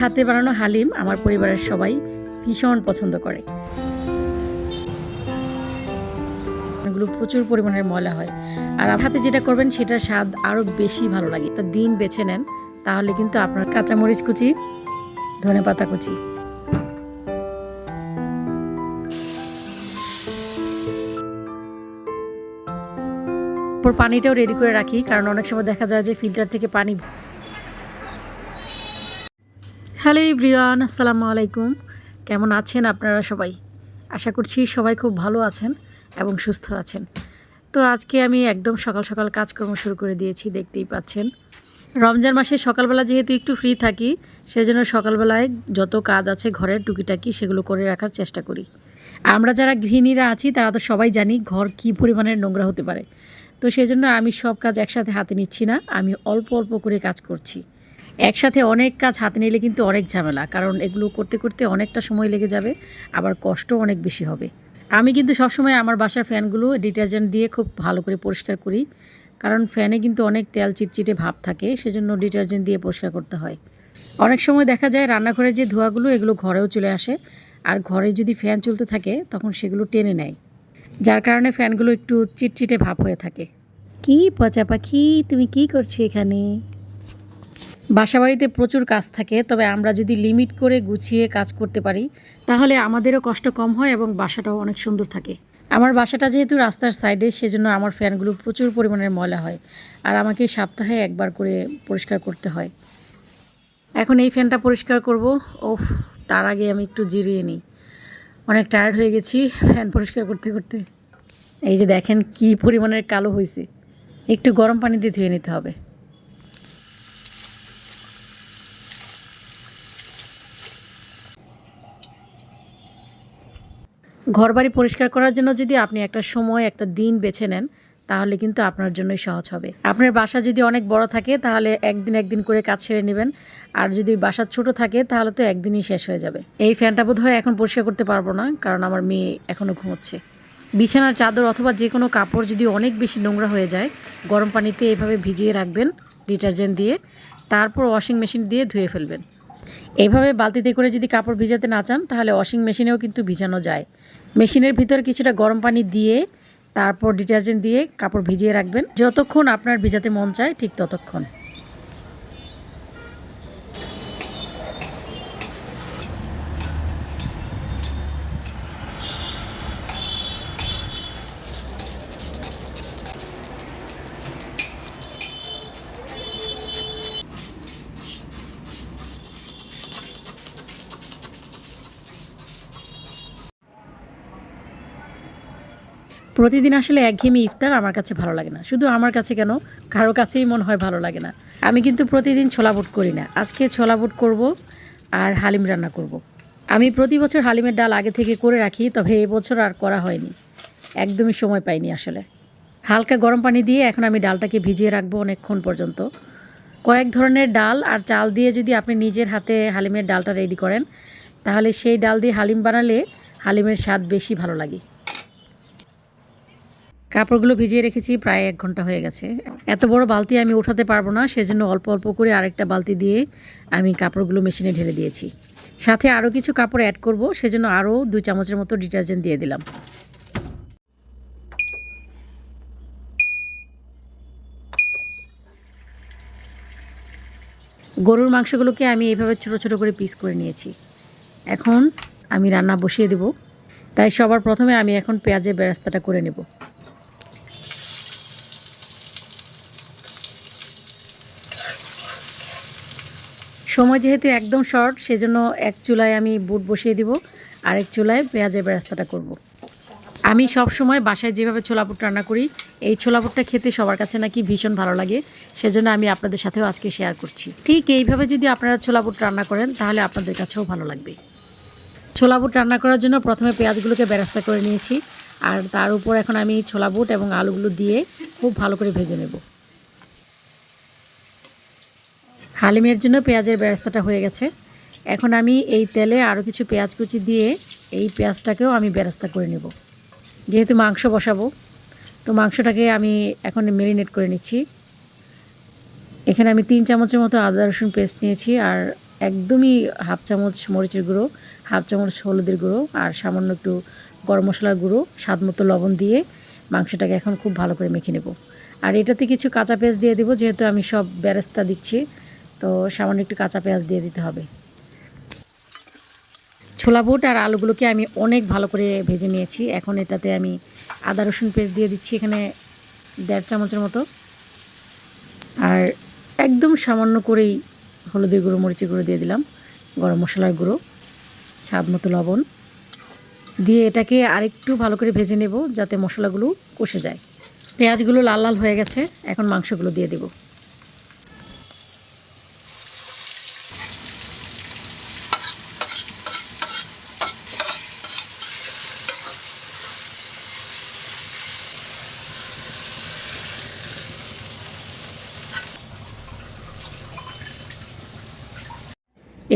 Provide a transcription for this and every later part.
হাতে বানানো হালিম আমার পরিবারের সবাই ভীষণ পছন্দ করে। এগুলো প্রচুর পরিমাণের ময়লা হয়, আর হাতে যেটা করবেন সেটার স্বাদ আরও বেশি ভালো লাগে। একটা দিন বেছে নেন, তাহলে কিন্তু আপনার কাঁচামরিচ কুচি, ধনেপাতা কুচি, পানিটাও রেডি করে রাখি, কারণ অনেক সময় দেখা যায় যে ফিল্টার থেকে পানি। হ্যালো এভরিওয়ান, আসসালামু আলাইকুম। কেমন আছেন আপনারা সবাই? আশা করছি সবাই খুব ভালো আছেন এবং সুস্থ আছেন। তো আজকে আমি একদম সকাল সকাল কাজকর্ম শুরু করে দিয়েছি, দেখতেই পাচ্ছেন। রমজান মাসে সকালবেলা যেহেতু একটু ফ্রি থাকি, সেজন্য সকালবেলায় যত কাজ আছে ঘরের টুকিটাকি সেগুলো করে রাখার চেষ্টা করি। আমরা যারা গৃহিণীরা আছি তারা তো সবাই জানি ঘর কী পরিমাণের নোংরা হতে পারে। তো সেজন্য আমি সব কাজ একসাথে হাতে নিচ্ছি না, আমি অল্প অল্প করে কাজ করছি। একসাথে অনেক কাজ হাতে নিলে কিন্তু অনেক ঝামেলা, কারণ এগুলো করতে করতে অনেকটা সময় লেগে যাবে, আবার কষ্টও অনেক বেশি হবে। আমি কিন্তু সবসময় আমার বাসার ফ্যানগুলো ডিটারজেন্ট দিয়ে খুব ভালো করে পরিষ্কার করি, কারণ ফ্যানে কিন্তু অনেক তেল চিটচিটে ভাব থাকে, সেজন্য ডিটারজেন্ট দিয়ে পরিষ্কার করতে হয়। অনেক সময় দেখা যায় রান্নাঘরের যে ধোঁয়াগুলো এগুলো ঘরেও চলে আসে, আর ঘরে যদি ফ্যান চলতে থাকে তখন সেগুলো টেনে নেয়, যার কারণে ফ্যানগুলো একটু চিটচিটে ভাব হয়ে থাকে। কি পচা পাখি, তুমি কি করছো এখানে? বাসাবাড়িতে প্রচুর কাজ থাকে, তবে আমরা যদি লিমিট করে গুছিয়ে কাজ করতে পারি তাহলে আমাদেরও কষ্ট কম হয় এবং বাসাটাও অনেক সুন্দর থাকে। আমার বাসাটা যেহেতু রাস্তার সাইডে, সেজন্য আমার ফ্যানগুলো প্রচুর পরিমাণের ময়লা হয়, আর আমাকে সপ্তাহে একবার করে পরিষ্কার করতে হয়। এখন এই ফ্যানটা পরিষ্কার করব। ওফ, তার আগে আমি একটু জিরিয়ে নিই, অনেক টায়ার্ড হয়ে গেছি ফ্যান পরিষ্কার করতে করতে। এই যে দেখেন কি পরিমাণের কালো হয়েছে, একটু গরম পানি দিয়ে ধুয়ে নিতে হবে। ঘরবাড়ি পরিষ্কার করার জন্য যদি আপনি একটা সময়, একটা দিন বেছে নেন, তাহলে কিন্তু আপনার জন্যই সহজ হবে। আপনার বাসা যদি অনেক বড় থাকে তাহলে একদিন একদিন করে কাজ সেরে নেবেন, আর যদি বাসা ছোট থাকে তাহলে তো একদিনই শেষ হয়ে যাবে। এই ফ্যানটা বোধহয় এখন পরিষ্কার করতে পারবো না, কারণ আমার মেয়ে এখনও ঘুমোচ্ছে। বিছানার চাদর অথবা যে কোনো কাপড় যদি অনেক বেশি নোংরা হয়ে যায়, গরম পানিতে এভাবে ভিজিয়ে রাখবেন ডিটারজেন্ট দিয়ে, তারপর ওয়াশিং মেশিন দিয়ে ধুয়ে ফেলবেন। এইভাবে বালতিতে করে যদি কাপড় ভিজাতে না চান তাহলে ওয়াশিং মেশিনেও কিন্তু ভিজানো যায়। মেশিনের ভিতর কিছুটা গরম পানি দিয়ে তারপর ডিটারজেন্ট দিয়ে কাপড় ভিজিয়ে রাখবেন, যতক্ষণ আপনার ভিজাতে মন চায় ঠিক ততক্ষণ। প্রতিদিন আসলে একঘেয়েমি ইফতার আমার কাছে ভালো লাগে না। শুধু আমার কাছে কেন, কারো কাছেই মনে হয় ভালো লাগে না। আমি কিন্তু প্রতিদিন ছোলা বুট করি না, আজকে ছোলা বুট করব আর হালিম রান্না করব। আমি প্রতি বছর হালিমের ডাল আগে থেকে করে রাখি, তবে এবছর আর করা হয়নি, একদমই সময় পাইনি আসলে। হালকা গরম পানি দিয়ে এখন আমি ডালটাকে ভিজিয়ে রাখবো অনেকক্ষণ পর্যন্ত। কয়েক ধরনের ডাল আর চাল দিয়ে যদি আপনি নিজের হাতে হালিমের ডালটা রেডি করেন, তাহলে সেই ডাল দিয়ে হালিম বানালে হালিমের স্বাদ বেশি ভালো লাগে। কাপড়গুলো ভিজিয়ে রেখেছি, প্রায় 1 ঘন্টা হয়ে গেছে। এত বড় বালতি আমি উঠাতে পারবো না, সেজন্য অল্প অল্প করে আরেকটা বালতি দিয়ে আমি কাপড়গুলো মেশিনে ঢেলে দিয়েছি। সাথে আরও কিছু কাপড় অ্যাড করব, সেজন্য আরও 2 চামচের মতো ডিটারজেন্ট দিয়ে দিলাম। গরুর মাংসগুলোকে আমি এইভাবে ছোট ছোট করে পিস করে নিয়েছি। এখন আমি রান্না বসিয়ে দেব, তাই সবার প্রথমে আমি এখন পেঁয়াজের বেরেস্তাটা করে নেব। সময় যেহেতু একদম শর্ট, সেজন্য এক চুলায় আমি বুট বসিয়ে দিব, আর এক চুলায় পেঁয়াজের বেরেস্তাটা করব। আমি সব সময় বাসায় যেভাবে ছোলা বুট রান্না করি, এই ছোলা বুটটা খেতে সবার কাছে নাকি ভীষণ ভালো লাগে, সেজন্য আমি আপনাদের সাথেও আজকে শেয়ার করছি। ঠিক এইভাবে যদি আপনারা ছোলা বুট রান্না করেন তাহলে আপনাদের কাছেও ভালো লাগবে। ছোলা বুট রান্না করার জন্য প্রথমে পেঁয়াজগুলোকে বেরেস্তা করে নিয়েছি, আর তার উপর এখন আমি ছোলা বুট এবং আলুগুলো দিয়ে খুব ভালো করে ভেজে নেব। হালিমের জন্য পেঁয়াজের বেরেস্তাটা হয়ে গেছে। এখন আমি এই তেলে আরও কিছু পেঁয়াজ কুচি দিয়ে এই পেঁয়াজটাকেও আমি বেরেস্তা করে নেব। যেহেতু মাংস বসাবো, তো মাংসটাকে আমি এখন ম্যারিনেট করে নিচ্ছি। এখানে আমি 3 চামচের মতো আদা রসুন পেস্ট নিয়েছি, আর একদমই হাফ চামচ মরিচের গুঁড়ো, হাফ চামচ হলুদের গুঁড়ো আর সামান্য একটু গরম মশলার গুঁড়ো, স্বাদ মতো লবণ দিয়ে মাংসটাকে এখন খুব ভালো করে মেখে নেব। আর এটাতে কিছু কাঁচা পেঁয়াজ দিয়ে দেবো, যেহেতু আমি সব বেরেস্তা দিচ্ছি, তো সামান্য একটু কাঁচা পেঁয়াজ দিয়ে দিতে হবে। ছোলা বুট আর আলুগুলোকে আমি অনেক ভালো করে ভেজে নিয়েছি। এখন এটাতে আমি আদা রসুন পেস্ট দিয়ে দিচ্ছি এখানে 1.5 চামচের মতো। আর একদম সামান্য করেই হলুদের গুঁড়ো, মরিচের গুঁড়ো দিয়ে দিলাম, গরম মশলার গুঁড়ো, স্বাদ মতো লবণ দিয়ে এটাকে আরেকটু ভালো করে ভেজে নেব যাতে মশলাগুলো কষে যায়। পেঁয়াজগুলো লাল লাল হয়ে গেছে, এখন মাংসগুলো দিয়ে দেব।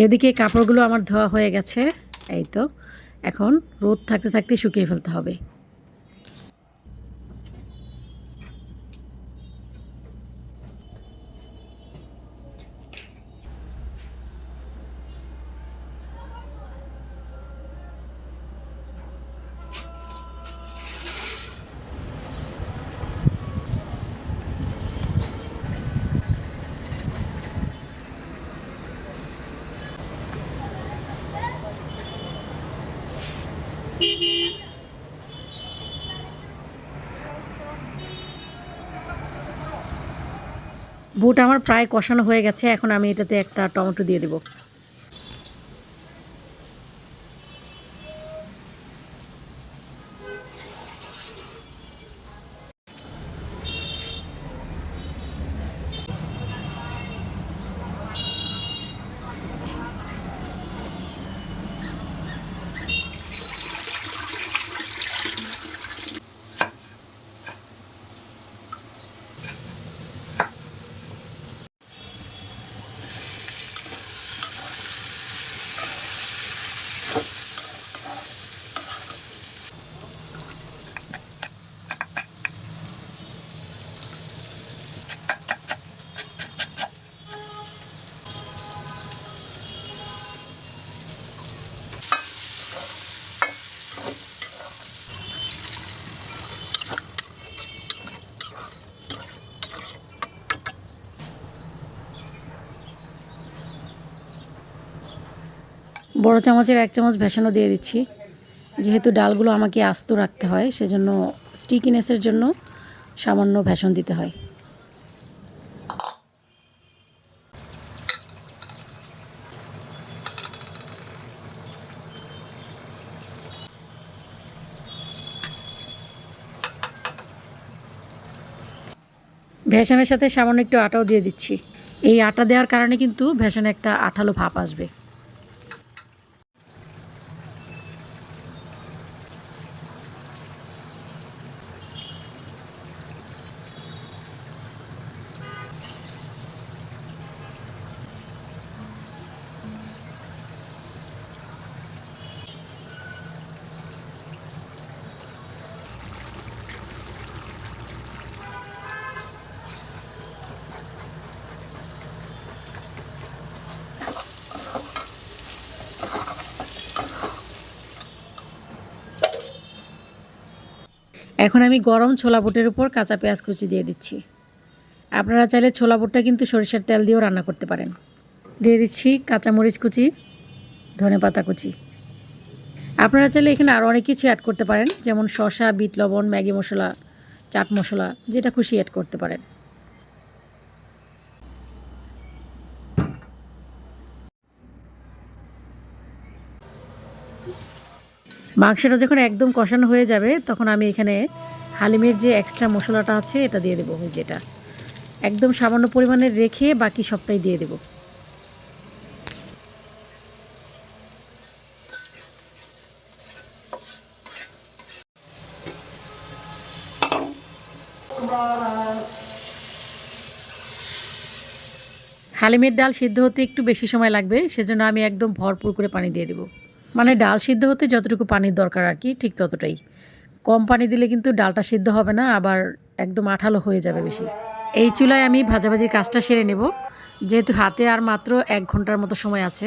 এদিকে কাপড়গুলো আমার ধোয়া হয়ে গেছে, এই তো এখন রোদ থাকতে থাকতে শুকিয়ে ফেলতে হবে। বুট আমার প্রায় কষানো হয়ে গেছে, এখন আমি এটাতে একটা টমেটো দিয়ে দেব। বড় চামচের 1 চামচ বেসনও দিয়ে দিচ্ছি, যেহেতু ডালগুলো আমাকে আস্ত রাখতে হয় সেজন্য স্টিকিনেসের জন্য সামান্য বেসন দিতে হয়। বেসনের সাথে সামান্য একটু আটাও দিয়ে দিচ্ছি। এই আটা দেওয়ার কারণে কিন্তু বেসনে একটা আঠালো ভাব আসবে। এখন আমি গরম ছোলা বুটের উপর কাঁচা পেঁয়াজ কুচি দিয়ে দিচ্ছি। আপনারা চাইলে ছোলা বুটটা কিন্তু সরিষার তেল দিয়েও রান্না করতে পারেন। দিয়ে দিচ্ছি কাঁচামরিচ কুচি, ধনেপাতা কুচি। আপনারা চাইলে এখানে আরও অনেক কিছু অ্যাড করতে পারেন, যেমন শসা, বিট লবণ, ম্যাগি মশলা, চাট মশলা, যেটা খুশি অ্যাড করতে পারেন। মাংসটা যখন একদম কষানো হয়ে যাবে তখন আমি এখানে হালিমের যে এক্সট্রা মশলাটা আছে এটা দিয়ে দেবো। যেটা একদম সামান্য পরিমাণে রেখে বাকি সবটাই দিয়ে দেব। হালিমের ডাল সিদ্ধ হতে একটু বেশি সময় লাগবে, সেজন্য আমি একদম ভরপুর করে পানি দিয়ে দেব। মানে ডাল সিদ্ধ হতে যতটুকু পানির দরকার আর কি, ঠিক ততটাই। কম পানি দিলে কিন্তু ডালটা সিদ্ধ হবে না, আবার একদম আঠালো হয়ে যাবে বেশি। এই চুলায় আমি ভাজাভাজির কাজটা সেরে নেব। যেহেতু হাতে আর মাত্র 1 ঘন্টার মতো সময় আছে,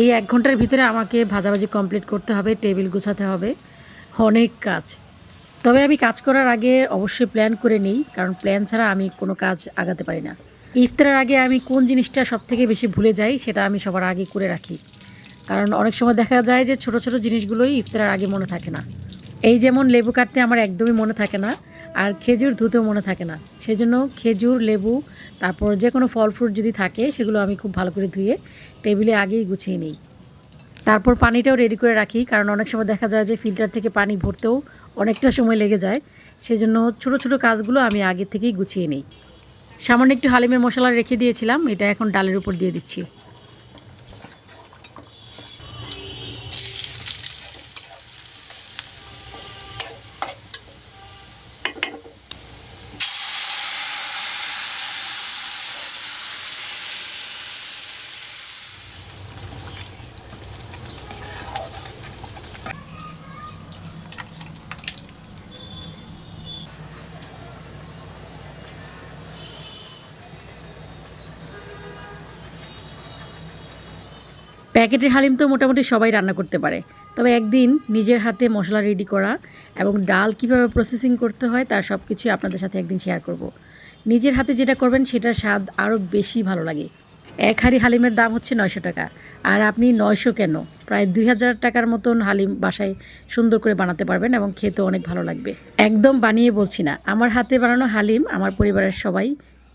এই 1 ঘন্টার ভিতরে আমাকে ভাজাভাজি কমপ্লিট করতে হবে, টেবিল গুছাতে হবে, অনেক কাজ। তবে আমি কাজ করার আগে অবশ্যই প্ল্যান করে নিই, কারণ প্ল্যান ছাড়া আমি কোনো কাজ আগাতে পারি না। ইফতারের আগে আমি কোন জিনিসটা সবথেকে বেশি ভুলে যাই সেটা আমি সবার আগে করে রাখি, কারণ অনেক সময় দেখা যায় যে ছোট ছোট জিনিসগুলোই ইফতারের আগে মনে থাকে না। এই যেমন লেবু কাটতে আমার একদমই মনে থাকে না, আর খেজুর ধুতেও মনে থাকে না। সেজন্য খেজুর, লেবু, তারপর যে কোনো ফল ফ্রুট যদি থাকে সেগুলো আমি খুব ভালো করে ধুয়ে টেবিলে আগেই গুছিয়ে নিই। তারপর পানিটাও রেডি করে রাখি, কারণ অনেক সময় দেখা যায় যে ফিল্টার থেকে পানি ভরতেও অনেকটা সময় লেগে যায়। সেজন্য ছোট ছোট কাজগুলো আমি আগে থেকেই গুছিয়ে নিই। সামান্য একটু হালিমের মশলা রেখে দিয়েছিলাম, এটা এখন ডালের উপর দিয়ে দিচ্ছি। প্যাকেটের হালিম তো মোটামুটি সবাই রান্না করতে পারে, তবে একদিন নিজের হাতে মশলা রেডি করা এবং ডাল কীভাবে প্রসেসিং করতে হয় তার সব কিছুই আপনাদের সাথে একদিন শেয়ার করব। নিজের হাতে যেটা করবেন সেটার স্বাদ আরও বেশি ভালো লাগে। 1 হাঁড়ি হালিমের দাম হচ্ছে 900 টাকা, আর আপনি 900 কেন, প্রায় 2000 টাকার মতন হালিম বাসায় সুন্দর করে বানাতে পারবেন এবং খেতেও অনেক ভালো লাগবে। একদম বানিয়ে বলছি না, আমার হাতে বানানো হালিম আমার পরিবারের সবাই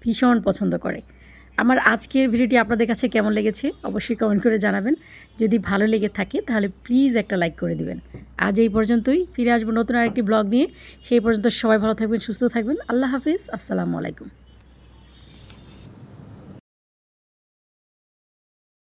ভীষণ পছন্দ করে। আমার আজকের ভিডিওটি আপনাদের কাছে কেমন লেগেছে অবশ্যই কমেন্ট করে জানাবেন। যদি ভালো লেগে থাকে তাহলে প্লিজ একটা লাইক করে দিবেন। আজ এই পর্যন্তই, ফিরে আসবো নতুন আরেকটি ব্লগ নিয়ে। সেই পর্যন্ত সবাই ভালো থাকবেন, সুস্থ থাকবেন। আল্লাহ হাফিজ, আসসালামু আলাইকুম।